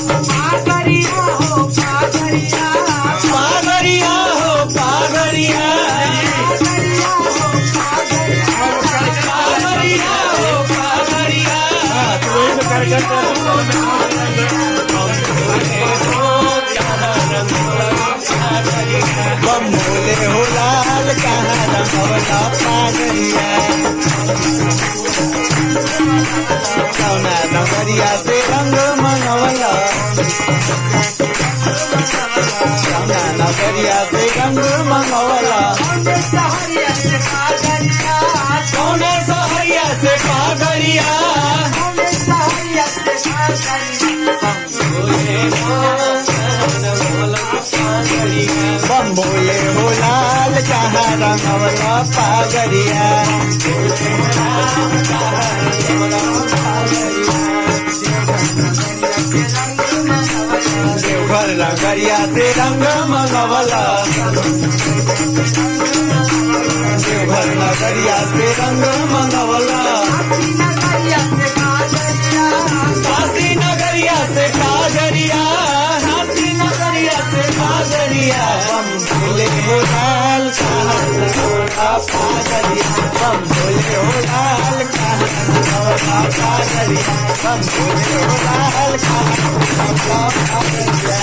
पागरिया हो पागरिया, पागरिया हो पागरिया, पागरिया हो पागरिया। बम भोले हो लाल कहाँ रंगवला पागरिया, कौना नगरिया से रंग मंगवला, कौना नगरिया से रंग मंगवला, सहरिया से पागरिया, कौने सहरिया से पागरिया। सहरिया से बम भोले हो लाल कहाँ रंगवला पागरिया, देवघर नगरिया से रंग मंगवला, देवघर नगरिया से रंग मंगवला, काशी नगरिया से कागरिया, काशी नगरिया से कागरिया। बम भोले हो लाल कहाँ रंगवला पागरिया, बम भोले हो लाल कहाँ रंगवला पागरिया, बम भोले हो लाल कहाँ रंगवला पागरिया।